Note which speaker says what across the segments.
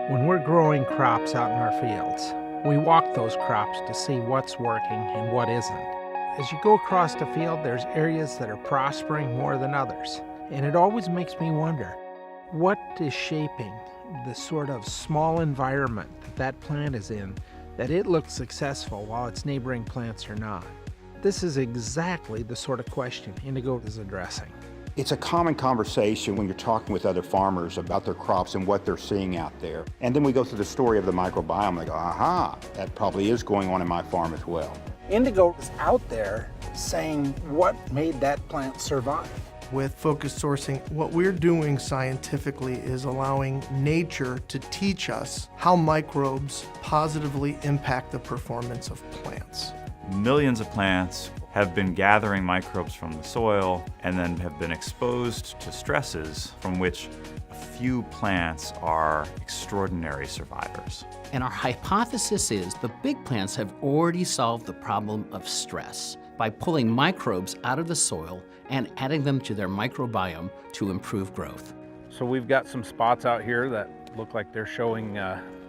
Speaker 1: When we're growing crops out in our fields, we walk those crops to see what's working and what isn't. As you go across the field, there's areas that are prospering more than others. And it always makes me wonder, what is shaping the sort of small environment that plant is in, that it looks successful while its neighboring plants are not? This is exactly the sort of question Indigo is addressing.
Speaker 2: It's a common conversation when you're talking with other farmers about their crops and what they're seeing out there. And then we go through the story of the microbiome, like, aha, that probably is going on in my farm as well.
Speaker 1: Indigo is out there saying what made that plant survive.
Speaker 3: With focused sourcing, what we're doing scientifically is allowing nature to teach us how microbes positively impact the performance of plants.
Speaker 4: Millions of plants have been gathering microbes from the soil and then have been exposed to stresses from which a few plants are extraordinary survivors.
Speaker 5: And our hypothesis is the big plants have already solved the problem of stress by pulling microbes out of the soil and adding them to their microbiome to improve growth.
Speaker 6: So we've got some spots out here that look like they're showing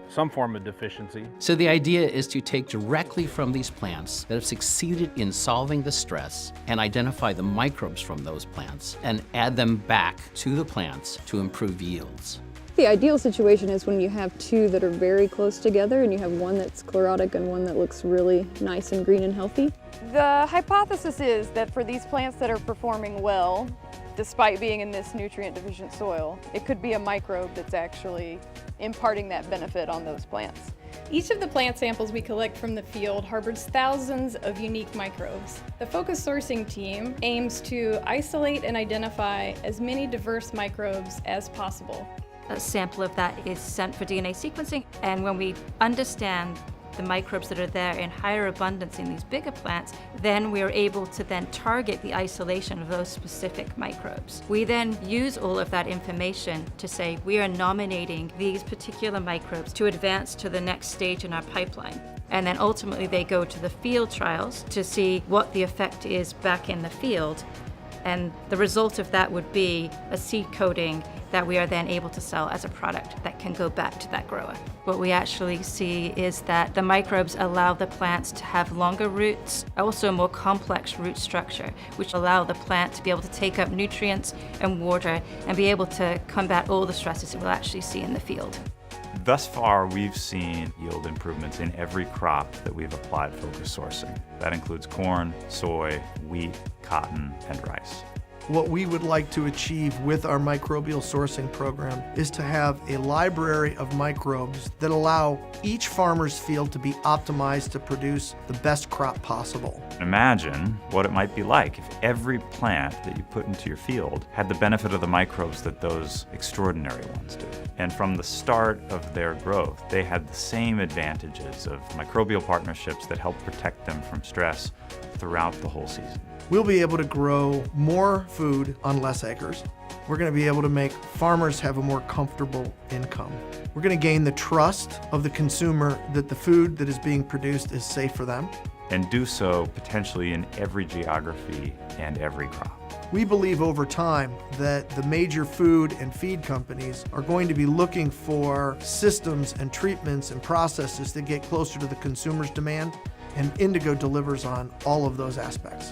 Speaker 6: some form of deficiency.
Speaker 5: So the idea is to take directly from these plants that have succeeded in solving the stress and identify the microbes from those plants and add them back to the plants to improve yields.
Speaker 7: The ideal situation is when you have two that are very close together and you have one that's sclerotic and one that looks really nice and green and healthy.
Speaker 8: The hypothesis is that for these plants that are performing well, despite being in this nutrient-deficient soil, it could be a microbe that's actually imparting that benefit on those plants.
Speaker 9: Each of the plant samples we collect from the field harbors thousands of unique microbes. The focus sourcing team aims to isolate and identify as many diverse microbes as possible.
Speaker 10: A sample of that is sent for DNA sequencing, and when we understand the microbes that are there in higher abundance in these bigger plants, then we are able to then target the isolation of those specific microbes. We then use all of that information to say we are nominating these particular microbes to advance to the next stage in our pipeline. And then ultimately they go to the field trials to see what the effect is back in the field. And the result of that would be a seed coating that we are then able to sell as a product that can go back to that grower. What we actually see is that the microbes allow the plants to have longer roots, also a more complex root structure, which allow the plant to be able to take up nutrients and water and be able to combat all the stresses that we'll actually see in the field.
Speaker 4: Thus far, we've seen yield improvements in every crop that we've applied focus sourcing. That includes corn, soy, wheat, cotton, and rice.
Speaker 3: What we would like to achieve with our microbial sourcing program is to have a library of microbes that allow each farmer's field to be optimized to produce the best crop possible.
Speaker 4: Imagine what it might be like if every plant that you put into your field had the benefit of the microbes that those extraordinary ones do. And from the start of their growth, they had the same advantages of microbial partnerships that help protect them from stress throughout the whole season.
Speaker 3: We'll be able to grow more food on less acres. We're going to be able to make farmers have a more comfortable income. We're going to gain the trust of the consumer that the food that is being produced is safe for them.
Speaker 4: And do so potentially in every geography and every crop.
Speaker 3: We believe over time that the major food and feed companies are going to be looking for systems and treatments and processes that get closer to the consumer's demand, and Indigo delivers on all of those aspects.